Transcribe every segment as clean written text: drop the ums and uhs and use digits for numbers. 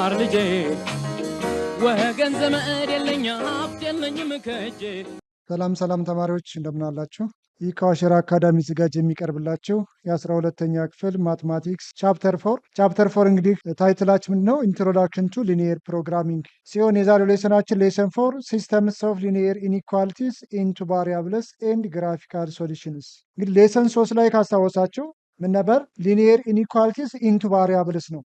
ተማር ልጄ ወገን ዘመድ የለኝ ሀብት የለኝም ከእጄ። ሰላም ተማሪዎች እንደምን አላችሁ? ይህ ከዋሸራ አካዳሚ ዝጋጅ የሚቀርብላችሁ የ12ኛ ክፍል ማትማቲክስ ቻፕተር ፎር እንግዲህ ታይትላችን ምንድን ነው? ኢንትሮዳክሽን ቱ ሊኒየር ፕሮግራሚንግ ሲሆን የዛሬው ሌሰናችን ሌሰን ፎር ሲስተምስ ኦፍ ሊኒየር ኢኒኳሊቲስ ኢንቱ ቫሪያብልስ ኤንድ ግራፊካል ሶሉሽንስ። እንግዲህ ሌሰን 3 ላይ ካስታወሳችሁ ምን ነበር? ሊኒየር ኢኒኳሊቲስ ኢንቱ ቫሪያብልስ ነው።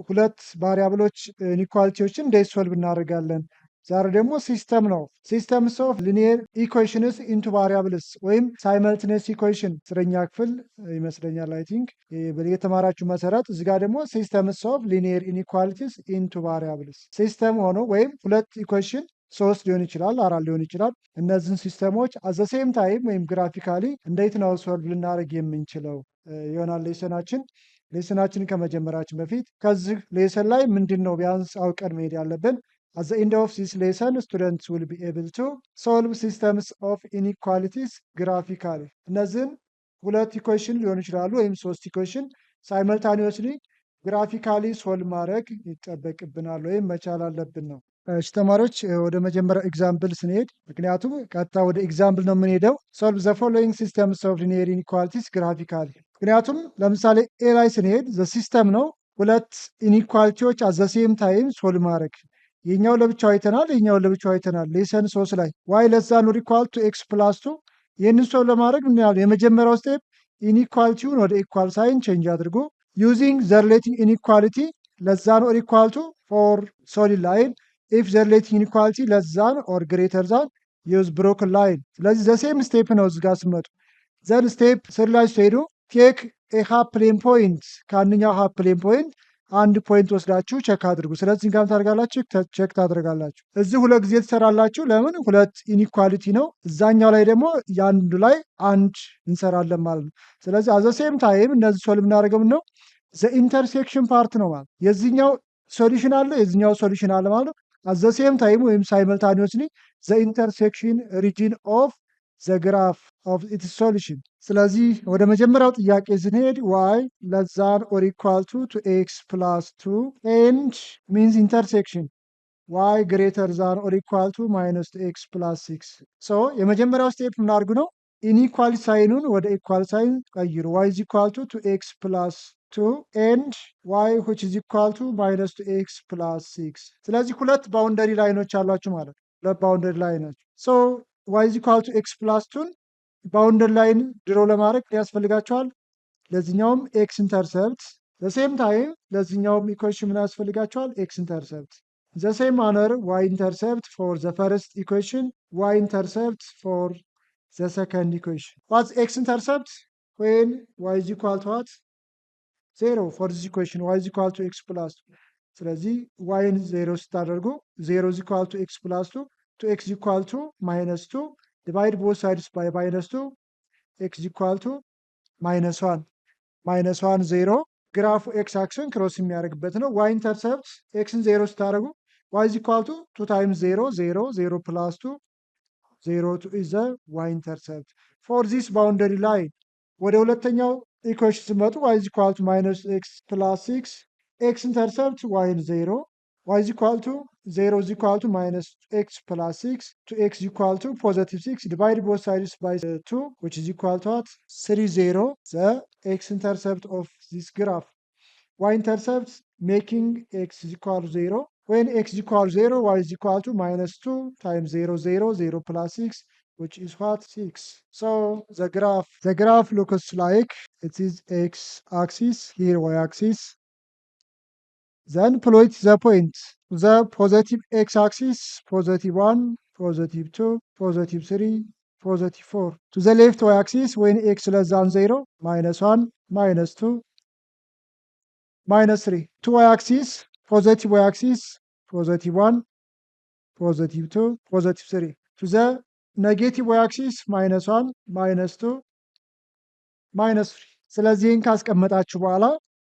ሁለት ቫሪያብሎች ኢኒኳሊቲዎችን እንዴት ሶልቭ እናደርጋለን። ዛሬ ደግሞ ሲስተም ነው። ሲስተምስ ኦፍ ሊኒየር ኢኩዌሽንስ ኢንቱ ቫሪያብልስ ወይም ሳይመልትነስ ኢኩዌሽን 10ኛ ክፍል ይመስለኛል። አይ ቲንክ የተማራችሁ መሰረት እዚህ ጋር ደግሞ ሲስተምስ ኦፍ ሊኒየር ኢኒኳሊቲስ ኢንቱ ቫሪያብልስ ሲስተም ሆኖ ወይም ሁለት ኢኩዌሽን 3 ሊሆን ይችላል፣ 4 ሊሆን ይችላል። እነዚህን ሲስተሞች አዘ ሴም ታይም ወይም ግራፊካሊ እንዴት ነው ሶልቭ ልናደርግ የምንችለው ይሆናል ሌሰናችን። ሌሰናችንን ከመጀመራችን በፊት ከዚህ ሌሰን ላይ ምንድን ነው ቢያንስ አውቀን መሄድ ያለብን? At the end of this lesson, students will be able to solve systems of inequalities graphically. እነዚህን ሁለት ኢኩዌሽን ሊሆኑ ይችላሉ ወይም 3 ኢኩዌሽን ሳይመልታኒየስሊ ግራፊካሊ ሶልቭ ማድረግ ይጠበቅብናል ወይም መቻል አለብን ነው። እሺ ተማሪዎች ወደ መጀመሪያው ኤግዛምፕል ስንሄድ፣ ምክንያቱም ቀጥታ ወደ ኤግዛምፕል ነው የምንሄደው። solve the following systems of linear inequalities graphically። ምክንያቱም ለምሳሌ ኤ ላይ ስንሄድ ዘ ሲስተም ነው ሁለት ኢኒኳሊቲዎች አት ዘ ሴም ታይም ሶልቭ ማድረግ። የኛው ለብቻው አይተናል፣ የኛው ለብቻው አይተናል። ሌሰን 3 ላይ ዋይ ለዛ ኖር ኢኳል ቱ ኤክስ ፕላስ 2 ይህንን ሶልቭ ለማድረግ ምን ያህል የመጀመሪያው ስቴፕ ኢኒኳሊቲውን ወደ ኢኳል ሳይን ቼንጅ አድርጎ ዩዚንግ ዘ ሪሌቲቭ ኢኒኳሊቲ ለዛ ኖር ኢኳል ቱ ፎር ሶሊድ ላይን ኢፍ ዘ ሪሌቲቭ ኢኒኳሊቲ ለዛን ኦር ግሬተር ዛን ዩዝ ብሮክን ላይን። ስለዚህ ዘ ሴም ስቴፕ ነው እዚጋ ስመጡ። ዘን ስቴፕ ስር ላይ ስትሄዱ ቴክ ኤ ሃፍ ፕሌን ፖይንት ከአንደኛው ሃፍ ፕሌን ፖይንት አንድ ፖይንት ወስዳችሁ ቼክ አድርጉ። ስለዚህ ጋር ታደርጋላችሁ፣ ቼክ ታደርጋላችሁ። እዚህ ሁለት ጊዜ ትሰራላችሁ። ለምን? ሁለት ኢኒኳሊቲ ነው። እዛኛው ላይ ደግሞ የአንዱ ላይ አንድ እንሰራለን ማለት ነው። ስለዚህ አዘ ሴም ታይም እነዚህ ሶልቭ የምናደርገው ነው ዘ ኢንተርሴክሽን ፓርት ነው ማለት የዚህኛው ሶሉሽን አለ፣ የዚህኛው ሶሉሽን አለ ማለት ነው። አዘ ሴም ታይም ወይም ሳይመልታኒየስሊ ዘ ኢንተርሴክሽን ሪጅን ኦፍ ዘ ግራፍ ኦፍ ኢትስ ሶሉሽን። ስለዚህ ወደ መጀመሪያው ጥያቄ ስንሄድ ዋይ ለዛን ኦር ኢኳል ቱ ኤክስ ፕላስ 2 ኤንድ ሚንስ ኢንተርሴክሽን ዋይ ግሬተር ዛን ኦር ኢኳል ቱ ማይነስ ኤክስ ፕላስ 6። ሶ የመጀመሪያው ስቴፕ ምናርጉ ነው ኢኒኳል ሳይኑን ወደ ኢኳል ሳይን ቀይሩ። ዋይ ኢዝ ኢኳል ቱ ኤክስ ፕላስ 2 ኤንድ ዋይ which is equal to minus 2x plus 6። ስለዚህ ሁለት ባውንደሪ ላይኖች አሏችሁ ማለት ነው። ሁለት ባውንደሪ ላይኖች ሶ ዋይ ኢዝ ኢኳል ቱ ኤክስ ፕላስ 2 ባውንደሪ ላይን ድሮ ለማድረግ ያስፈልጋቸዋል። ለዚህኛውም ኤክስ ኢንተርሰፕት ዘሴም ታይም ለዚህኛውም ኢኩዌሽን ምን ያስፈልጋቸዋል? ኤክስ ኢንተርሰፕት ዘሴም ማነር ዋይ ኢንተርሰፕት ፎር ዘ ፈርስት ኢኩዌሽን ዋይ ኢንተርሰፕት ፎር ዘ ሰከንድ ኢኩዌሽን። ዋትስ ኤክስ ኢንተርሰፕት ዌን ዋይ ኢዝ ኢኳል ቱ ዋት 0 ፎር ዚስ ኢኩዌሽን ዋይ ኢዝ ኢኳል ቱ ኤክስ ፕላስ 2። ስለዚህ ዋይን 0 ስታደርጉ 0 ኢዝ ኢኳል ቱ ኤክስ ፕላስ 2 to x equal to minus 2 divide both sides by minus 2 x equal to minus 1 0 ግራፉ ኤክስ አክስን ክሮስ የሚያደርግበት ነው። ዋይ ኢንተርሰፕት ኤክስን 0 ስታደርጉ y is equal to 2 times 0 0 0 plus 2 0 is the y intercept for this boundary line። ወደ ሁለተኛው ኢኩዌሽን ሲመጡ y is equal to minus x plus 6 x intercept y is 0 y is equal to 0 is equal to minus x plus 6 to x equal to positive 6 divide both sides by 2 which is equal to what 3 0 the x intercept of this graph. Y intercept making x is equal to 0 when x is equal to 0 y is equal to minus 2 times 0 0 0 plus 6 which is what 6. So the graph looks like it is x axis, here y axis. Then plot the point. The positive x-axis, positive 1, positive 2, positive 3, positive 4. To the left y-axis, when x less than 0, minus 1, minus 2, minus 3. To y-axis, positive y-axis, positive 1, positive 2, positive 3. To the negative y-axis, minus 1, minus 2, minus 3. ስለዚህን ካስቀመጣችሁ በኋላ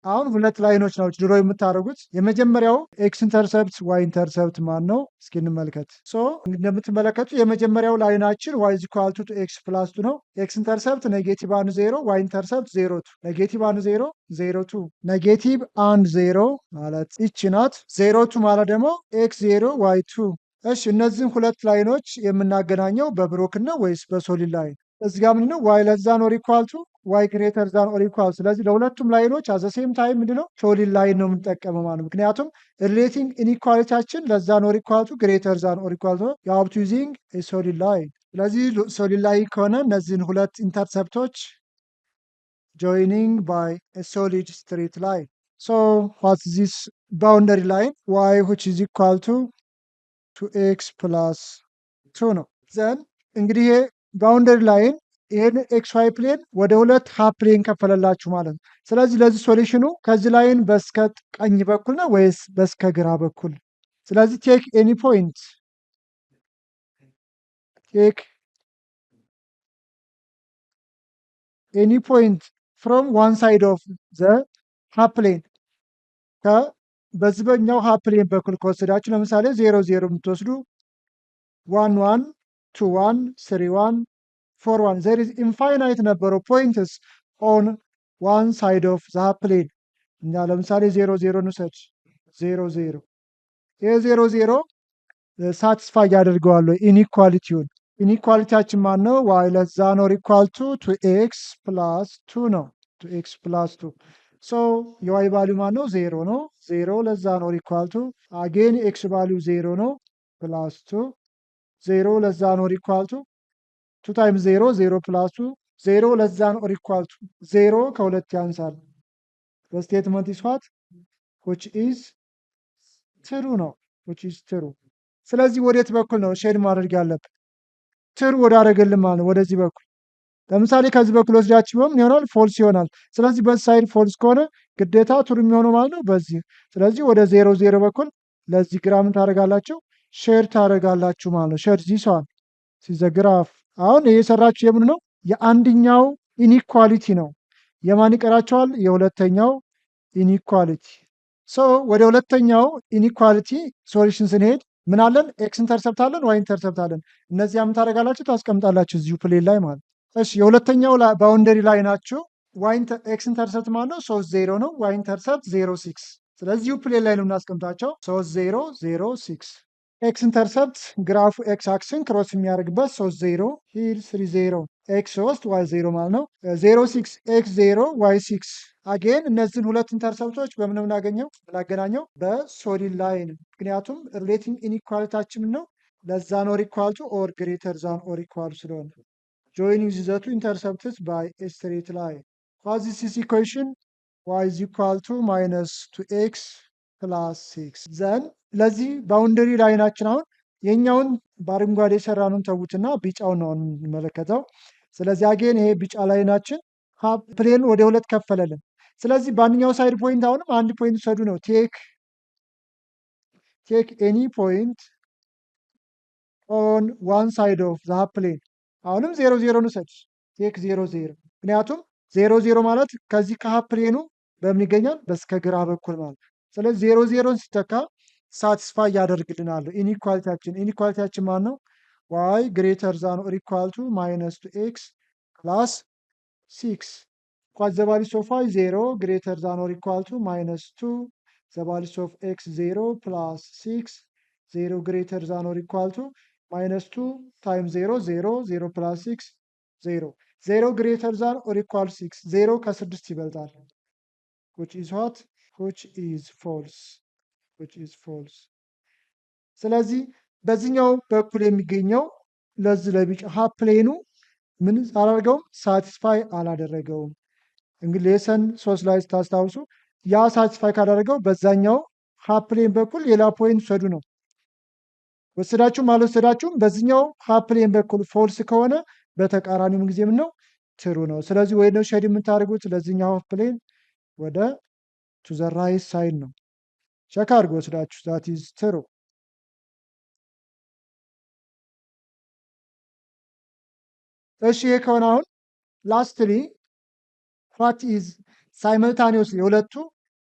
አሁን ሁለት ላይኖች ናቸው ድሮ የምታደርጉት። የመጀመሪያው ኤክስ ኢንተርሰፕት ዋይ ኢንተርሰፕት ማን ነው? እስኪ እንመልከት። ሶ እንደምትመለከቱ የመጀመሪያው ላይናችን ዋይ ኢዝ ኢኳል ቱ ኤክስ ፕላስ ቱ ነው። ኤክስ ኢንተርሰፕት ኔጌቲቭ 1 0፣ ዋይ ኢንተርሰፕት 0 2። ኔጌቲቭ 1 0 0 2፣ ኔጌቲቭ 1 0 ማለት ይቺ ናት። 0 2 ማለት ደግሞ ኤክስ 0 ዋይ 2። እሺ እነዚህን ሁለት ላይኖች የምናገናኘው በብሎክ ነው ወይስ በሶሊድ ላይን? እዚህ ጋር ምንድነው ዋይ ለስ ዛን ኦር ኢኳል ቱ ዋይ ግሬተር ዛን ኦር ኢኳል። ስለዚህ ለሁለቱም ላይኖች አዘ ሴም ታይም ምንድነው ሶሊድ ላይን ነው የምንጠቀመው ማለት ነው። ምክንያቱም ሪሌቲንግ ኢንኢኳሊቲያችን ለስ ዛን ኦር ኢኳል ቱ ግሬተር ዛን ኦር ኢኳል ቱ ዩ ሃቭ ቱ ዩዚንግ ኤ ሶሊድ ላይን። ስለዚህ ሶሊድ ላይን ከሆነ እነዚህን ሁለት ኢንተርሰፕቶች joining by a solid straight line. So what's this boundary line? Y which is equal to 2x plus 2 ነው። ዘን እንግዲህ ይሄ ባውንደሪ ላይን ይሄን ኤክስ ዋይ ፕሌን ወደ ሁለት ሃፍ ፕሌን ከፈለላችሁ ማለት ነው። ስለዚህ ለዚህ ሶሉሽኑ ከዚህ ላይን በስከ ቀኝ በኩል ነው ወይስ በስከ ግራ በኩል? ስለዚህ ቴክ ኤኒ ፖይንት ፍሮም ዋን ሳይድ ኦፍ ዘ ሃፍ ፕሌን በዚህኛው ሃፍ ፕሌን በኩል ከወሰዳችሁ ለምሳሌ 0 0 የምትወስዱ 1 1 2 1 3 1 4 1 there is infinite number of points on one side of the half plane። እኛ ለምሳሌ 0 0 እንውሰድ 0 0 ይሄ 0 0 ሳቲስፋይ ያደርገዋል ኢኒኳሊቲውን። ኢኒኳሊቲያችን ማን ነው? ዋይ ለስ ዛን ኦር ኢኳል ቱ 2x ፕላስ 2 ነው። 2x ፕላስ 2 ሶ የዋይ ቫሊዩ ማን ነው? 0 ነው። 0 ለስ ዛን ኦር ኢኳል ቱ አጌን ኤክስ ቫሊዩ 0 ነው ፕላስ 2 0 ለስ ዛን ኦር ኢኳል ቱ 2 ታይምስ 0 0 ፕላስ 2 0 ለስ ዛን ኦር ኢኳል ቱ 0 ከሁለት ያንሳል። በስቴትመንት ይስፋት which is true ነው which is true። ስለዚህ ወዴት በኩል ነው ሼድ ማድረግ ያለብን? ትሩ ወዳረገልን ማለት ነው ወደዚህ በኩል። ለምሳሌ ከዚህ በኩል ወስዳችሁ ምን ይሆናል? ፎልስ ይሆናል። ስለዚህ በዚህ ሳይድ ፎልስ ከሆነ ግዴታ ትሩ የሚሆነው ማለት ነው በዚህ። ስለዚህ ወደ 0 0 በኩል ለዚህ ግራም ታደርጋላችሁ ሼር ታደርጋላችሁ ማለት ነው። ሼር ዚስ ዋን ሲዘ ግራፍ። አሁን የሰራችሁ የምን ነው? የአንደኛው ኢኒኳሊቲ ነው። የማን ይቀራቸዋል? የሁለተኛው ኢኒኳሊቲ። ሶ ወደ ሁለተኛው ኢኒኳሊቲ ሶሉሽን ስንሄድ ምን አለን? ኤክስ ኢንተርሰፕት አለን፣ ዋይ ኢንተርሰፕት አለን። እነዚያ ምን ታደርጋላችሁ? ታስቀምጣላችሁ እዚሁ ፕሌን ላይ ማለት። እሺ የሁለተኛው ባውንደሪ ላይ ናችሁ። ኤክስ ኢንተርሰፕት ማለት ነው 3 0 ነው። ዋይ ኢንተርሰፕት 0 6። ስለዚህ ፕሌን ላይ ነው የምናስቀምጣቸው 3 0 0 6። ኤክስ ኢንተርሰፕት ግራፉ ኤክስ አክስን ክሮስ የሚያደርግበት 3 0 ሂል 3 0 ኤክስ 3 ዋይ 0 ማለት ነው። 0 6 ኤክስ 0 ዋይ 6። አጌን እነዚህን ሁለት ኢንተርሰፕቶች በምን የምናገናኘው? በሶሊድ ላይን። ምክንያቱም ሪሌቲንግ ኢኒኳሊቲያችን ነው ለስ ዛን ኦር ኢኳል ቱ ኦር ግሬተር ዛን ኦር ኢኳል ስለሆነ joining the two intercepts by a straight line. What is this equation? Y is equal to minus 2x plus 6. Then ለዚህ ባውንደሪ ላይናችን አሁን የኛውን በአረንጓዴ የሰራነውን ተውትና ቢጫውን ነው የምንመለከተው። ስለዚህ አጌን ይሄ ቢጫ ላይናችን ፕሌን ወደ ሁለት ከፈለልን። ስለዚህ በአንደኛው ሳይድ ፖይንት አሁንም አንድ ፖይንት ሰዱ ነው። ቴክ ኤኒ ፖይንት ኦን ዋን ሳይድ ኦፍ ዘ ሃፍ ፕሌን። አሁንም 0 0 እንውሰድ። ቴክ 0 0 ምክንያቱም 0 0 ማለት ከዚህ ከሃፍ ፕሌኑ በምን ይገኛል? በስከ ግራ በኩል ማለት። ስለዚህ 0 0ን ሲተካ ሳቲስፋይ ያደርግልናል ኢኒኳሊቲያችን ማን ነው? ዋይ ግሬተር ዛን ኦር ኢኳል ቱ ማይነስ 2x ፕላስ 6 ኳት ዘ ቫሊዩስ ኦፍ y 0 ግሬተር ዛን ኦር ኢኳል ቱ ማይነስ 2 ዘ ቫሊዩስ ኦፍ x 0 ፕላስ 6 0 ግሬተር ዛን ኦር ኢኳል ቱ ማይነስ 2 ታይምስ 0 0 0 ፕላስ 6 0 0 ግሬተር ዛን ኦር ኢኳል 6 0 ከ6 ይበልጣል which is what? which is false። ስለዚህ በዚህኛው በኩል የሚገኘው ለዚህ ለቢጫ ሃፍ ፕሌኑ ምን አላደረገውም? ሳቲስፋይ አላደረገውም። እንግዲህ ሌሰን 3 ላይ ታስታውሱ ያ ሳቲስፋይ ካላደረገው በዛኛው ሃፍ ፕሌን በኩል ሌላ ፖይንት ሰዱ ነው። ወሰዳችሁም አልወሰዳችሁም በዚህኛው ሃፍ ፕሌን በኩል ፎልስ ከሆነ በተቃራኒው ጊዜ ምን ነው? ትሩ ነው። ስለዚህ ወይ ነው ሼድ የምታደርጉት ለዚህኛው ሃፍ ፕሌን ወደ ቱ ዘ ራይት ሳይድ ነው። ቼክ አድርጎ ወስዳችሁ ዛት ኢዝ ትሩ። እሺ ይሄ ከሆነ አሁን ላስትሊ ዋት ኢዝ ሳይመልታኒየስ የሁለቱ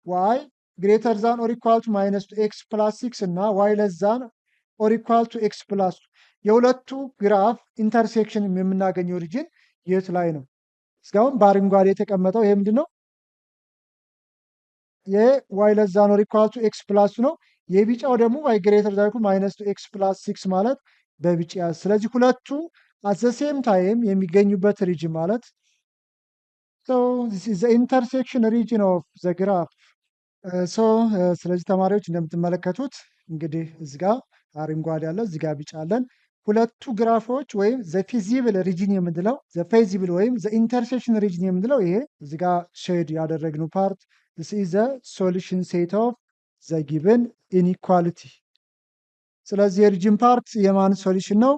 ዋይ ግሬተር ዛን ኦር ኢኳል ቱ ማይነስ ቱ ኤክስ ፕላስ 6 እና ዋይ ለስ ዛን ኦር ኢኳል ቱ ኤክስ ፕላስ የሁለቱ ግራፍ ኢንተርሴክሽን የምናገኘው ሪጅን የት ላይ ነው? እስካሁን በአረንጓዴ የተቀመጠው ይሄ ምንድን ነው? የዋይ ለስ ዛን ኦር ኢኳል ቱ ኤክስ ፕላስ ነው። የቢጫው ደግሞ ዋይ ግሬተር ዛን ማይነስ ቱ ኤክስ ፕላስ 6 ማለት በቢጫ። ስለዚህ ሁለቱ አት ዘ ሴም ታይም የሚገኙበት ሪጅን ማለት ኢንተርሴክሽን ሪጅን ኦፍ ዘ ግራፍ። ስለዚህ ተማሪዎች እንደምትመለከቱት እንግዲህ እዚህ ጋር አረንጓዴ አለ፣ እዚህ ጋር ቢጫ አለን። ሁለቱ ግራፎች ወይም ዘ ፊዚብል ሪጅን የምንለው ዘ ፌዚብል ወይም ዘ ኢንተርሴክሽን ሪጅን የምንለው ይሄ እዚህ ጋር ሼድ ያደረግነው ፓርት this is the solution set of the given inequality። ስለዚህ የሪጅን ፓርት የማን ሶሉሽን ነው?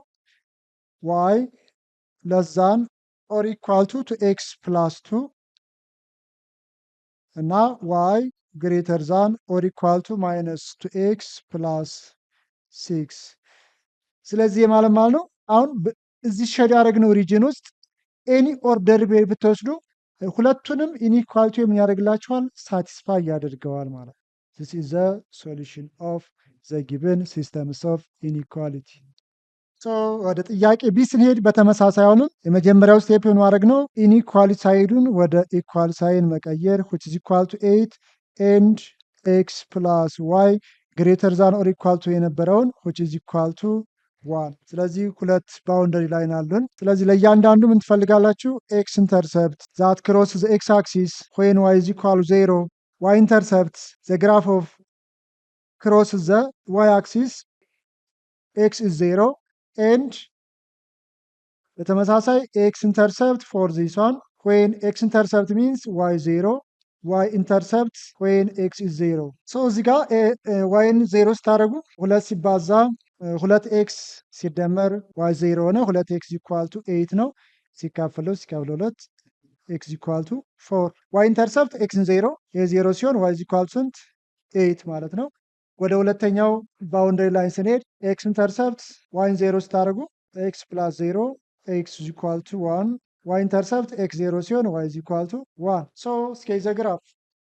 y less than or equal to x plus 2 እና y greater than or equal to minus 2x plus 6። ስለዚህ የማለት ማለት ነው አሁን እዚህ ሼድ ያደረግነው ሪጅን ውስጥ ኤኒ ኦርደር ብትወስዱ ሁለቱንም ኢኒኳሊቲ ምን ያደርግላቸዋል? ሳቲስፋይ ያደርገዋል ማለት ነው። this is the solution of the given systems of inequality። ወደ ጥያቄ ቢ ስንሄድ በተመሳሳይ አሁንም የመጀመሪያው ስቴፕ ማድረግ ነው ኢኒኳሊቲ ሳይዱን ወደ ኢኳል ሳይን መቀየር which is equal to 8 and x plus y greater than or equal to የነበረውን which is equal to 1። ስለዚህ ሁለት ባውንደሪ ላይን አሉን። ስለዚህ ለእያንዳንዱ ምን ትፈልጋላችሁ? ኤክስ ኢንተርሰፕት ዛት ክሮስ ዘ ኤክስ አክሲስ ዌን ዋይ ኢዝ ኢኳል 0 ዋይ ኢንተርሰፕት ዘ ግራፍ ኦፍ ክሮስ ዘ ዋይ አክሲስ ኤክስ ኢዝ 0 ኤንድ በተመሳሳይ ኤክስ ኢንተርሰፕት ፎር ዚስ ዋን ዌን ኤክስ ኢንተርሰፕት ሚንስ ዋይ 0 ዋይ ኢንተርሰፕት ዌን ኤክስ ኢዝ 0። እዚህ ጋር ዋይን 0 ስታደርጉ ሁለት ሲባዛ ሁለት ኤክስ ሲደመር ዋይ 0 ሆነ። ሁለት ኤክስ ኢኳል ቱ 8 ነው። ሲካፈለው ሁለት ኤክስ ኢኳል ቱ 4 ዋይ ኢንተርሰፕት ኤክስን 0 የ0 ሲሆን ዋይ ኢኳል ቱ 8 ማለት ነው። ወደ ሁለተኛው ባውንደሪ ላይን ስንሄድ ኤክስ ኢንተርሰፕት ዋይን 0 ስታደርጉ ኤክስ ፕላስ 0 ኤክስ ኢኳል ቱ 1 ዋይ ኢንተርሰፕት ኤክስ 0 ሲሆን ዋይ ኢኳል ቱ 1 እስከ ዘ ግራፍ።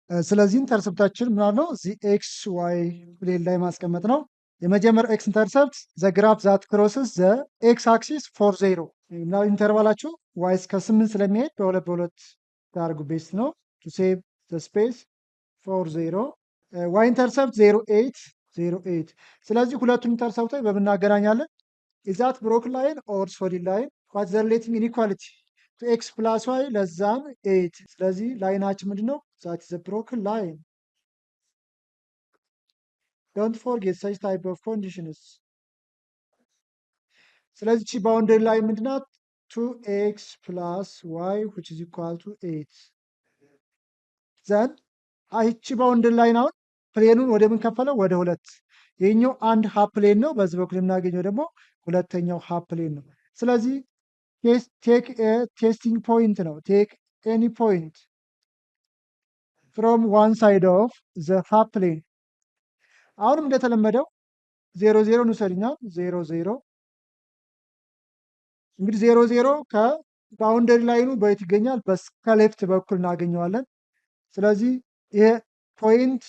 ስለዚህ ኢንተርሰፕታችን ምናምን ነው እዚህ ኤክስ ዋይ ፕሌን ላይ ማስቀመጥ ነው። የመጀመሪያው ኤክስ ኢንተርሰፕት ዘ ግራፍ ዛት ክሮስስ ዘ ኤክስ አክሲስ ፎር 0 እና ኢንተርቫላችሁ ዋይ እስከ 8 ስለሚሄድ በሁለት ታርጉ ቤስት ነው ቱ ሴቭ ዘ ስፔስ ፎር 0 ዋይ ኢንተርሰፕት 08 ስለዚህ ሁለቱን ኢንተርሰፕቶች በምናገናኛለን ኢዛት ብሮክ ላይን ኦር ሶሊድ ላይን ዋት ዘ ሪሌቲቭ ኢኒኳሊቲ ቱ ኤክስ ፕላስ ዋይ ለዛን 8። ስለዚህ ላይናችን ምንድነው? ዛት ዘ ብሮክ ላይን። Don't forget such type of conditions። ስለዚህ ቺ ባውንደሪ ላይ ምንድናት? 2x plus y which is equal to 8 ዘን አይቺ ባውንደሪ ላይ ነው ፕሌኑን ወደ ምን ከፈለው? ወደ ሁለት። ይሄኛው አንድ ሃፍ ፕሌን ነው። በዚህ በኩል የምናገኘው ደግሞ ሁለተኛው ሃፍ ፕሌን ነው። ስለዚህ ቴክ ቴስቲንግ ፖይንት ነው። ቴክ ኤኒ ፖይንት ፍሮም ዋን ሳይድ ኦፍ ዘ ሃፍ ፕሌን። አሁንም እንደተለመደው 0 እንውሰድኛ 0 እንግዲህ 0 ከባውንደሪ ላይኑ በየት ይገኛል? ከሌፍት በኩል እናገኘዋለን። ስለዚህ ይሄ ፖይንት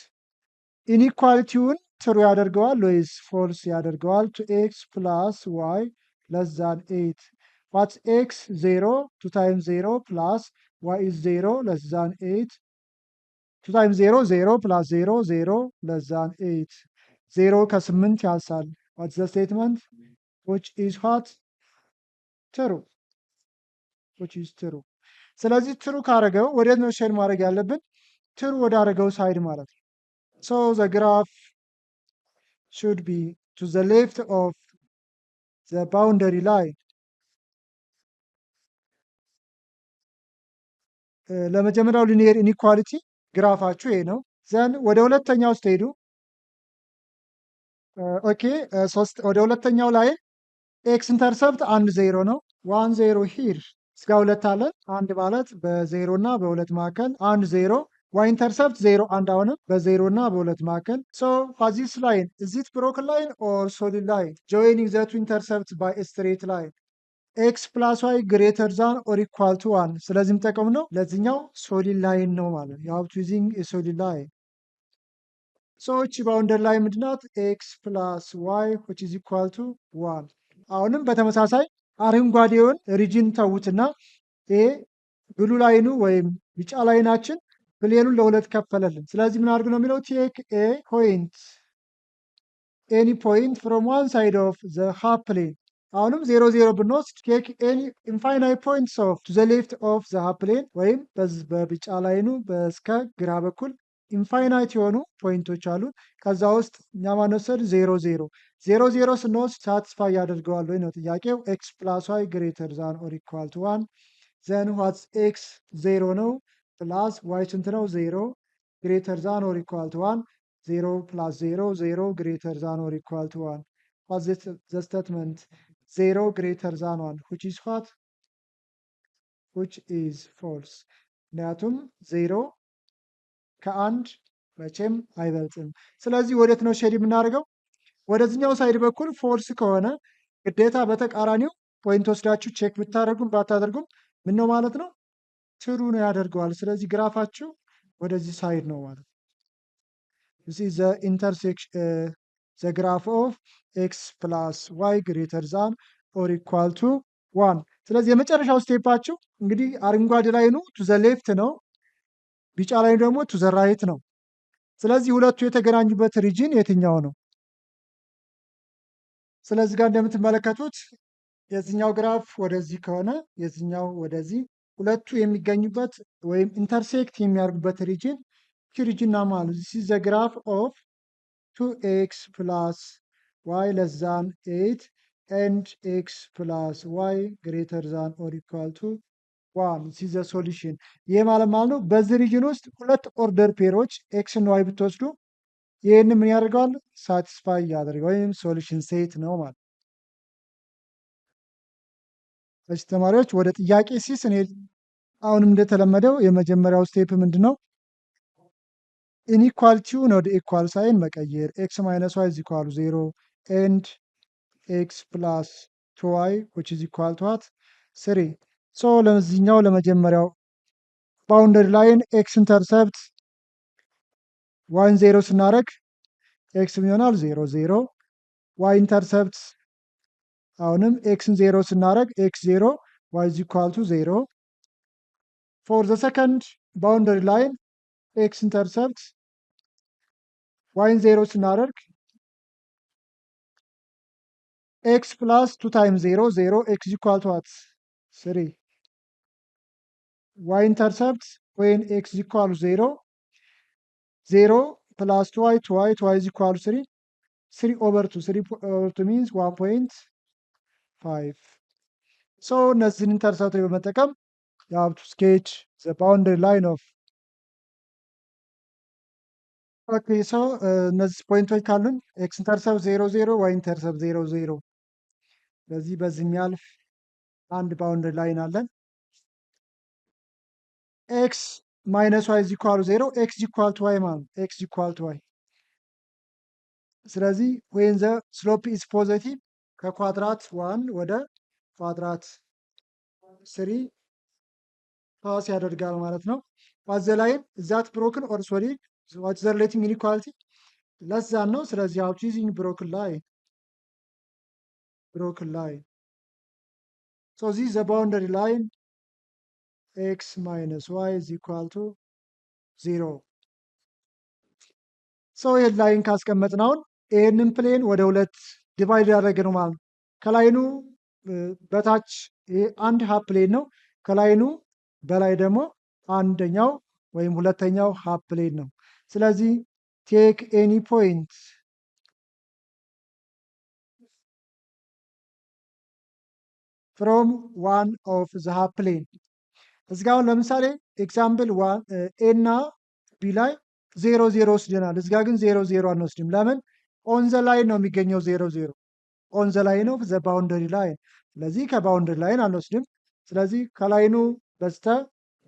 ኢኒኳሊቲውን ትሩ ያደርገዋል ወይስ ፎልስ ያደርገዋል? ቱ ኤክስ ፕላስ ዋይ ለስ ዛን 8 ዋትስ ኤክስ 0 2 ታይምስ 0 ፕላስ ዋይ ኢዝ 0 ለስ ዛን 8 2 ታይምስ 0 0 ፕላስ 0 0 ለስ ዛን 8 0 ከ8 ያንሳል። ዋትስ ዘ ስቴትመንት which is what? ትሩ which is ትሩ። ስለዚህ ትሩ ካረገው ወዴት ነው ሼር ማድረግ ያለብን? ትሩ ወዳረገው ሳይድ ማለት ነው። so the graph should be to the left of the boundary line። ለመጀመሪያው ሊኒየር ኢኒኳሊቲ ግራፋችሁ ይሄ ነው። ዘን ወደ ሁለተኛው ስትሄዱ ኦኬ ወደ ሁለተኛው ላይ ኤክስ ኢንተርሰፕት 1 0 ነው። 1 0 ሂር እስከ ሁለት አለ። አንድ ማለት በ0 እና በ2 መካከል 1 0 ዋይ ኢንተርሰፕት 0 1 አሁንም በ0 እና በ2 መካከል ዚስ ላይን ኢዝ ኢት ብሮክን ላይን ኦር ሶሊድ ላይን ጆይኒንግ ዘ ቱ ኢንተርሰፕት ባይ ስትሬት ላይን ኤክስ ፕላስ ዋይ ግሬተር ዛን ኦር ኢኳል ቱ 1። ስለዚህ የምጠቀሙ ነው ለዚህኛው ሶሊድ ላይን ነው ማለት ነው። ዩ ሃቭ ቱ ዩዚንግ ኤ ሶሊድ ላይን ሰዎች ባውንደሪ ላይ ምንድናት? ኤክስ ፕላስ ዋይ ዊች ኢዝ ኢኳል ቱ 1። አሁንም በተመሳሳይ አረንጓዴውን ሪጅን ተዉትና ይሄ ብሉ ላይኑ ወይም ቢጫ ላይናችን ፕሌኑን ለሁለት ከፈለልን። ስለዚህ ምን አድርግ ነው የሚለው ቴክ ኤ ፖይንት ኤኒ ፖይንት ፍሮም ዋን ሳይድ ኦፍ ዘ ሃፍ ፕሌን። አሁንም 0 ብንወስድ ቴክ ኤኒ ኢንፋይናይት ፖይንትስ ኦፍ ቱ ዘ ሌፍት ኦፍ ዘ ሃፍ ፕሌን ወይም በቢጫ ላይኑ በስከ ግራ በኩል ኢንፋይናይት የሆኑ ፖይንቶች አሉ። ከዛ ውስጥ እኛ ማንወሰድ 0 ስንወስድ ሳትስፋይ ያደርገዋል ወይ ነው ጥያቄው። ኤክስ ፕላስ ዋይ ግሬተር ዛን ኦር ኢኳል ቱ 1 ዘን ዋትስ ኤክስ 0 ነው ፕላስ ዋይ ስንት ነው? 0 ግሬተር ዛን ኦር ኢኳል ቱ 1 0 ፕላስ 0 ግሬተር ዛን ኦር ኢኳል ቱ 1 ዋትስ ዘ ስቴትመንት 0 ግሬተር ዛን 1 which is what which is false። ምክንያቱም 0 ከአንድ መቼም አይበልጥም። ስለዚህ ወዴት ነው ሼድ የምናደርገው? ወደዚህኛው ሳይድ በኩል ፎልስ ከሆነ ግዴታ በተቃራኒው ፖይንት ወስዳችሁ ቼክ ብታደርጉም ባታደርጉም ምን ነው ማለት ነው? ትሩ ነው ያደርገዋል። ስለዚህ ግራፋችሁ ወደዚህ ሳይድ ነው ማለት ነው። this is the intersection the graph of x plus y greater than or equal to 1። ስለዚህ የመጨረሻው ስቴፓችሁ እንግዲህ አረንጓዴ ላይኑ ቱ ዘ ሌፍት ነው፣ ቢጫ ላይኑ ደግሞ ቱ ዘ ራይት ነው። ስለዚህ ሁለቱ የተገናኙበት ሪጅን የትኛው ነው? ስለዚህ ጋር እንደምትመለከቱት የዚህኛው ግራፍ ወደዚህ ከሆነ የዚህኛው ወደዚህ፣ ሁለቱ የሚገኙበት ወይም ኢንተርሴክት የሚያደርጉበት ሪጅን ሪጅን ና ማለት this is the graph of 2x plus y less than 8 and x plus y greater than or equal to 1 this is the solution። ይህ ማለት ነው በዚህ ሪጅን ውስጥ ሁለት ኦርደር ፔሮች ኤክስ እና ዋይ ብትወስዱ ይህን ምን ያደርገዋል? ሳቲስፋይ ያደርገው ወይም ሶሉሽን ሴት ነው ማለት። እሺ ተማሪዎች ወደ ጥያቄ ሲስ እኔ አሁንም እንደተለመደው የመጀመሪያው ስቴፕ ምንድን ነው? ኢኒኳሊቲውን ወደ ኢኳል ሳይን መቀየር ኤክስ ማይነስ ዋይ ኢዝ ኢኳል 0 ኤንድ ኤክስ ፕላስ 2y which is equal to what 3። ሶ ለዚህኛው ለመጀመሪያው ባውንደሪ ላይን ኤክስ ኢንተርሰፕት ዋይን 0 ስናደርግ ኤክስ ይሆናል 0 ዋይ ኢንተርሰፕት አሁንም ኤክስን 0 ስናደርግ ኤክስ 0 ዋይ ኢዝ ኢኳል ቱ 0። ፎር ዘ ሰከንድ ባውንደሪ ላይን ኤክስ ኢንተርሰፕት ዋይን 0 ስናደርግ ኤክስ ፕላስ 2 ታይምስ 0 ኤክስ ኢኳል ቱ ዋት 3 ዋይ ኢንተርሰፕት ወይን ኤክስ ኢኳል 0 ፕላስ 2y is equal to 3 over 2 means 1.5 so እነዚህን ኢንተርሰፕቶች በመጠቀም you have to sketch the boundary line of okay so እነዚህ ፖይንቶች ካሉን ኤክስ ኢንተርሰፕት 0 ዋይ ኢንተርሰፕት 0 ስለዚህ በዚህ የሚያልፍ አንድ ባውንደሪ ላይን አለን። ኤክስ ማይነስ ዋይ ኢዝ ኢኳል 0 ኤክስ ኢኳል ቱ ዋይ ማለት ኤክስ ኢኳል ቱ ዋይ። ስለዚህ ዌን ዘ ስሎፕ ኢዝ ፖዚቲቭ ከኳድራት 1 ወደ ኳድራት 3 ፓስ ያደርጋል ማለት ነው። ዋት ዘ ላይን ዛት ብሮክን ኦር ሶሊድ ዋት ዘ ሪሌቲቭ ኢኒኳሊቲ ለዛ ነው። ስለዚህ አውት ዩዚንግ ብሮክን ላይን so this is the boundary line x minus y is equal to 0 so ይህን ላይን ካስቀመጥነውን ይህንን ፕሌን ወደ ሁለት ዲቫይድ ያደረገ ነው ማለት ነው። ከላይኑ በታች አንድ ሃፍ ፕሌን ነው፣ ከላይኑ በላይ ደግሞ አንደኛው ወይም ሁለተኛው ሃፍ ፕሌን ነው። ስለዚህ ቴክ ኤኒ ፖይንት ፍሮም ዋን ኦፍ ዘ ሃፍ ፕሌን እዚጋውን ለምሳሌ ኤግዛምፕል ኤ እና ቢ ላይ 0 ወስደናል። እዚጋ ግን 0 አንወስድም። ለምን? ኦን ዘ ላይን ነው የሚገኘው 0 ኦን ዘ ላይን ኦፍ ዘ ባውንደሪ ላይን። ስለዚህ ከባውንደሪ ላይን አንወስድም። ስለዚህ ከላይኑ በስተ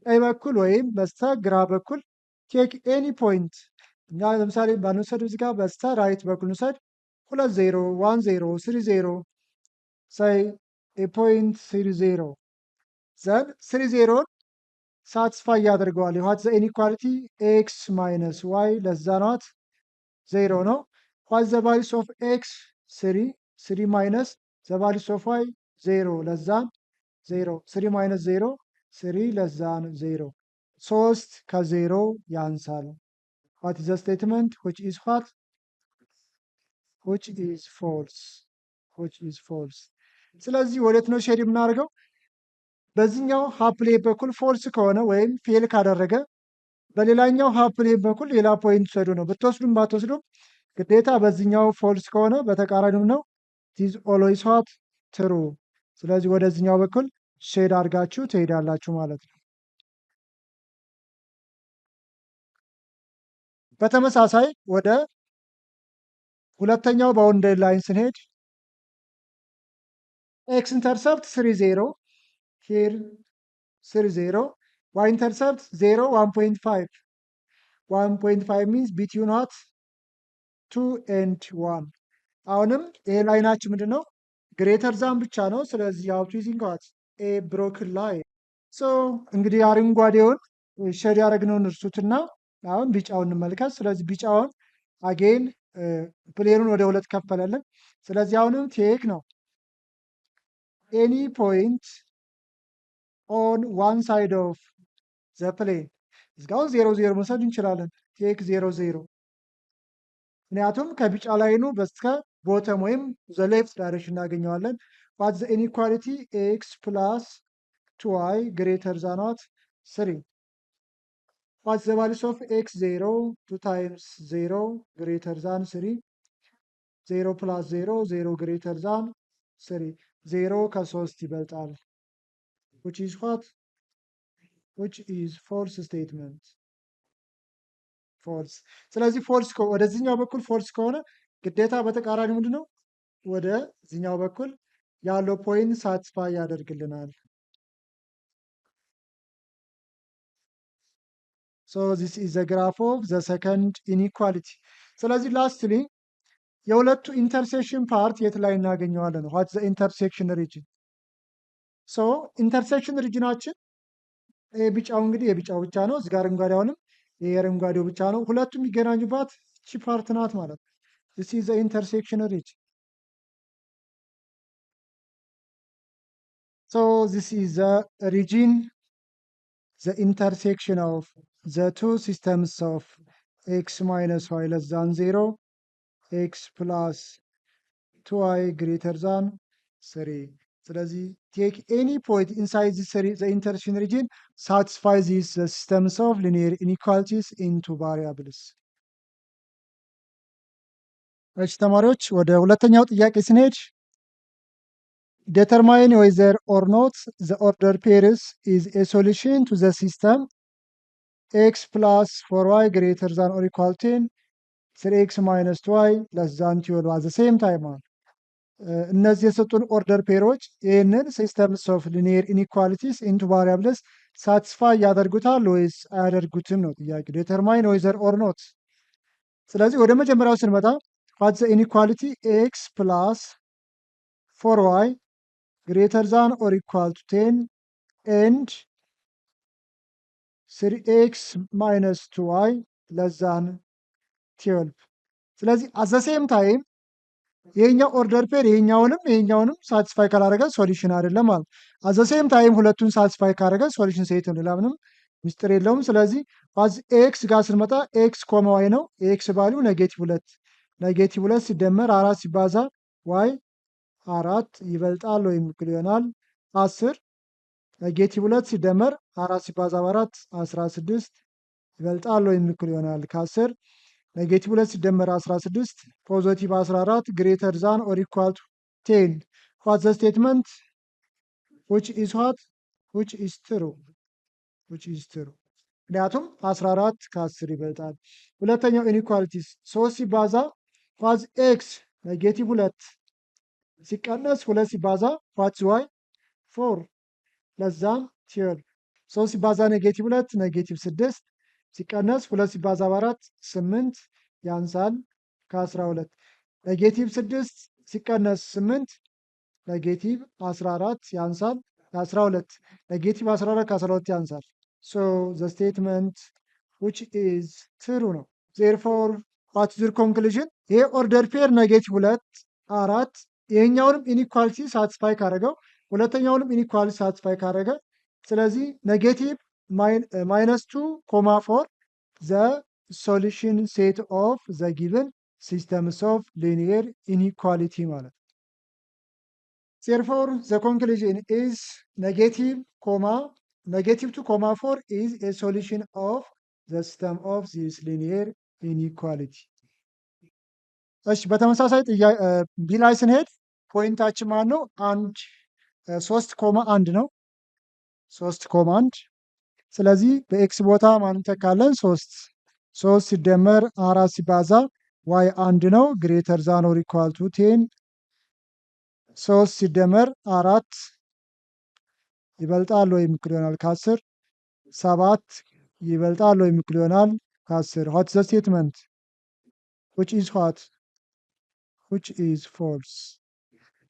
ቀኝ በኩል ወይም በስተ ግራ በኩል ቴክ ኤኒ ፖይንት እኛ ለምሳሌ ባንወሰድ እዚጋ በስተ ራይት በኩል እንውሰድ 2 0 1 0 3 0 ሳይ ፖይንት 3 ዘን 3 ሳትስፋይ ያደርገዋል። የዋት ዘ ኢኒኳሊቲ ኤክስ ማይነስ ዋይ ለዛ ናት ዜሮ ነው። ዋት ዘ ቫሊዩስ ኦፍ ኤክስ 3 3 ማይነስ ዘ ቫሊዩስ ኦፍ ዋይ 0 ለዛን 0 3 ማይነስ 0 3 ለዛን 0 3 ከ0 ያንሳል። ዋት ኢዝ ዘ ስቴትመንት which is what which is false which is false። ስለዚህ ወዴት ነው ሼድ የምናደርገው? በዚህኛው ሃፕሌ በኩል ፎልስ ከሆነ ወይም ፌል ካደረገ በሌላኛው ሃፕሌ በኩል ሌላ ፖይንት ሰዱ ነው። ብትወስዱም ባትወስዱም ግዴታ በዚህኛው ፎልስ ከሆነ በተቃራኒም ነው ቲዝ ኦልዌይስ ዋት ትሩ። ስለዚህ ወደዚህኛው በኩል ሼድ አድርጋችሁ ትሄዳላችሁ ማለት ነው። በተመሳሳይ ወደ ሁለተኛው ባውንደሪ ላይን ስንሄድ ኤክስ ኢንተርሰፕት 3 0 ሂር 3 0 ዋይ ኢንተርሰፕት 0 1.5 1.5 ሚንስ ቢትዊን ዋት 2 ኤንድ 1። አሁንም ይሄ ላይናችን ምንድን ነው? ግሬተር ዛን ብቻ ነው። ስለዚህ ሀውቱ ዩዚንግ ዋት ኤ ብሮክን ላይን። ሶ እንግዲህ አረንጓዴውን ሼድ ያደረግነውን እርሱትና አሁን ቢጫውን እንመልከት። ስለዚህ ቢጫውን አጌን ፕሌኑን ወደ ሁለት ከፈለልን። ስለዚህ አሁንም ቴክ ነው ኤኒ ፖይንት ኦን ዋን ሳይድ ኦፍ ዘ ፕሌን። እስካሁን 0 0 መውሰድ እንችላለን። ቴክ 0 0 ምክንያቱም ከቢጫ ላይኑ በስከ ቦተም ወይም ዘ ሌፍት ዳይሬክሽን እናገኘዋለን። ዋት ዘ ኢኒኳሊቲ ኤክስ ፕላስ 2y ግሬተር ዛን ዋት 3። ዋት ዘ ቫሊዩስ ኦፍ ኤክስ 0 2 ታይምስ 0 ግሬተር ዛን 3 0 ፕላስ 0 0 ግሬተር ዛን 3 0 ከ3 ይበልጣል። which is what which is false statement ፎልስ። ስለዚህ ፎልስ ወደዚህኛው በኩል ፎልስ ከሆነ ግዴታ በተቃራኒ ምንድን ነው ወደዚህኛው በኩል ያለው ፖይንት ሳትስፋይ ያደርግልናል። ሶ ዚስ ኢዝ ዘ ግራፍ ኦፍ ዘ ሰከንድ ኢኒኳሊቲ። ስለዚህ ላስትሊ የሁለቱ ኢንተርሴክሽን ፓርት የት ላይ እናገኘዋለን? ዋት ዘ ኢንተርሴክሽን ሪጅን። ሶ ኢንተርሴክሽን ሪጅናችን ቢጫው እንግዲህ የቢጫው ብቻ ነው። እዚህ ጋር አረንጓዴውንም የአረንጓዴው ብቻ ነው። ሁለቱም የሚገናኙባት እቺ ፓርት ናት ማለት ነው። this is the intersection region. So this is the region, the intersection of the two systems of x minus y less than 0, x plus 2y greater than 3. ስለዚህ take any point inside the intersection region satisfy these systems of linear inequalities into variables. እሺ ተማሪዎች ወደ ሁለተኛው ጥያቄ ስንሄድ determine whether or not the order pairs is a solution to the system x plus 4y greater than or equal to 10 3x minus 2y less than 12 at the same time. እነዚህ የሰጡን ኦርደር ፔሮች ይህንን ሲስተምስ ኦፍ ሊኒየር ኢኒኳሊቲስ ኢንቱ ቫሪያብልስ ሳትስፋይ ያደርጉታል ወይስ አያደርጉትም ነው ጥያቄ። ዴተርማይን ወይዘር ኦር ኖት። ስለዚህ ወደ መጀመሪያው ስንመጣ ዋት ዘ ኢኒኳሊቲ ኤክስ ፕላስ 4y ግሬተር ዛን ኦር ኢኳል ቱ 10 ኤንድ 3x ማይነስ 2y ለስ ዛን 12። ስለዚህ አት ዘ ሴም ታይም ይሄኛው ኦርደር ፔር ይሄኛውንም ሳቲስፋይ ካላደረገ ሶሉሽን አይደለም ማለት። አት ዘ ሴም ታይም ሁለቱን ሳቲስፋይ ካደረገ ሶሉሽን ሴት ነው፣ ሌላ ምንም ሚስጥር የለውም። ስለዚህ ዋት ኤክስ ጋር ስንመጣ ኤክስ ኮማ ዋይ ነው። ኤክስ ቫልዩ -2 ሲደመር 4 ሲባዛ ዋይ 4 ይበልጣል ወይም እኩል ይሆናል 10 -2 ሲደመር 4 ሲባዛ በ4 16 ይበልጣል ወይም እኩል ይሆናል ከ10 -2 ሲደመር 16 ፖዚቲቭ 14 ግሬተር ዛን ኦር ኢኳል ቱ 10 ዋት ዘ ስቴትመንት which is what which is true ምክንያቱም 14 ከ10 ይበልጣል። ሁለተኛው ኢኒኳሊቲስ 3 ሲባዛ ዋት ኤክስ -2 ሲቀነስ 2 ሲባዛ ዋት ዋይ 4 ለስ ዛን 12 3 ሲባዛ -2 -6 ሲቀነስ 2 ሲባዛ በ4 8 ያንሳል ከ12 -6 ሲቀነስ 8 -14 ያንሳል ከ12 -14 ከ12 ያንሳል። ሶ ዘ ስቴትመንት which is true ነው። therefore ዋት ኢዝ ዩር ኮንክሉዥን? ይሄ ኦርደር ፔር ኔጌቲቭ 2 4 ይሄኛውንም ኢኒኳሊቲ ሳትስፋይ ካደረገው ሁለተኛውንም ኢኒኳሊቲ ሳትስፋይ ካደረገ ስለዚህ ኔጌቲቭ ማይነስ 2 ኮማ 4 ዘ ሶሉሽን ሴት ኦፍ ዘ ጊቭን ሲስተምስ ኦፍ ሊኒየር ኢኒኳሊቲ ማለት ነው። Therefore, the conclusion is negative 2 comma 4 is a solution of the system of this linear inequality. እሺ በተመሳሳይ ቢ ላይ ስንሄድ ፖይንታችን ማን ነው? 3,1 ነው። 3,1 ስለዚህ በኤክስ ቦታ ማን እንተካለን? 3 ሲደመር 4 ሲባዛ ዋይ 1 ነው ግሬተር ዛን ኦር ኢኳል ቱ 10 3 ሲደመር 4 ይበልጣል ወይም እኩል ይሆናል ከ10 7 ይበልጣል ወይም እኩል ይሆናል ከ10 what is the statement which is what which is false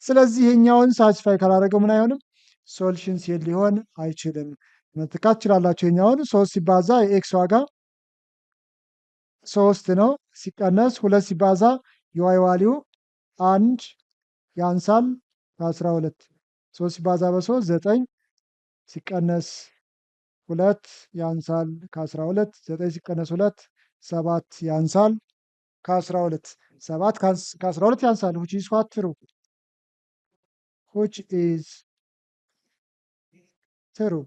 ስለዚህ ይሄኛውን ሳቲስፋይ ካላደረገው ምን አይሆንም ሶሉሽን ሴት ሊሆን አይችልም መተካት ትችላላችሁ ይሄኛውን 3 ሲባዛ የኤክስ ዋጋ 3 ነው ሲቀነስ 2 ሲባዛ የዋይ ቫልዩ 1 ያንሳል ከ12 3 ሲባዛ በ3 9 ሲቀነስ 2 ያንሳል ከ12 9 ሲቀነስ 2 7 ያንሳል ከ12 7 ከ12 ያንሳል which is what true which is true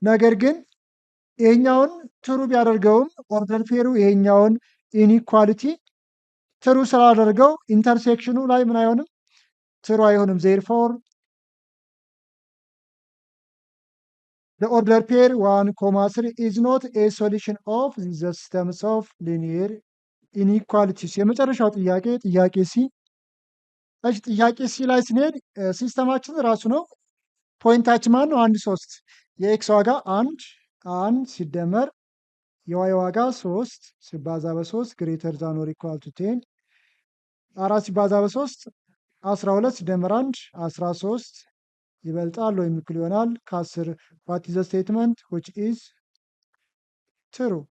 ነገር ግን ይሄኛውን ትሩ ቢያደርገውም ኦርደር ፔሩ ይሄኛውን ኢኒኳሊቲ ትሩ ስላደረገው ኢንተርሴክሽኑ ላይ ምን አይሆንም ትሩ አይሆንም therefore the order pair 1,3 is not a solution of the systems of linear inequalities የመጨረሻው ጥያቄ ሲ እሺ ጥያቄ ሲ ላይ ስንሄድ ሲስተማችን ራሱ ነው ፖይንታችን ማን ነው 1 3 የኤክስ ዋጋ 1 ሲደመር የዋይ ዋጋ 3 ሲባዛ በ3 ግሬተር ዛን ኦር ኢኳል ቱ 10 4 ሲባዛ በ3 12 ሲደመር 1 13 ይበልጣል ወይም እኩል ይሆናል ከ10 what is the statement which is true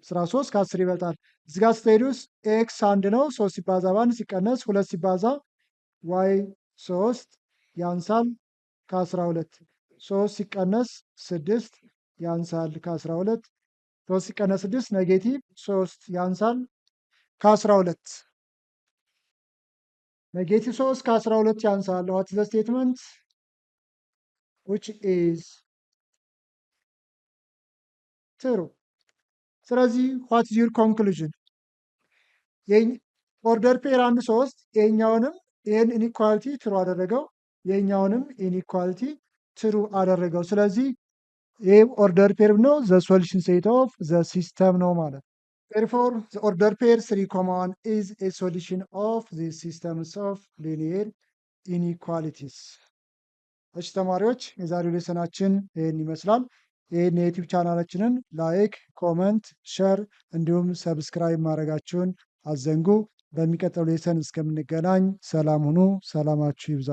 13 ከ10 ይበልጣል እዚህ ጋር ስትሄዱስ ኤክስ 1 ነው 3 ሲባዛ በ1 ሲቀነስ 2 ሲባዛ ዋይ 3 ያንሳል ከ12 3 ሲቀነስ 6 ያንሳል ከ12 3 ሲቀነስ 6 ኔጌቲቭ 3 ያንሳል ከ12 ኔጌቲቭ 3 ከ12 ያንሳል what is the statement which is true ስለዚህ what is your conclusion ኦርደር ፔር 1 3 ይሄኛውንም ይሄን ኢኒኳሊቲ ትሩ አደረገው ይሄኛውንም ኢኒኳሊቲ ትሩ አደረገው ስለዚህ ይሄ ኦርደር ፔር ነው ዘ ሶሉሽን ሴት ኦፍ ዘ ሲስተም ነው ማለት therefore the order pair 3,1 is a solution of the systems of linear inequalities እሺ ተማሪዎች የዛሬው ሌሰናችን ይሄን ይመስላል ይሄን የዩቲዩብ ቻናላችንን ላይክ ኮሜንት ሼር እንዲሁም ሰብስክራይብ ማድረጋችሁን አዘንጉ በሚቀጥለው ሌሰን እስከምንገናኝ ሰላም ሁኑ ሰላማችሁ ይብዛ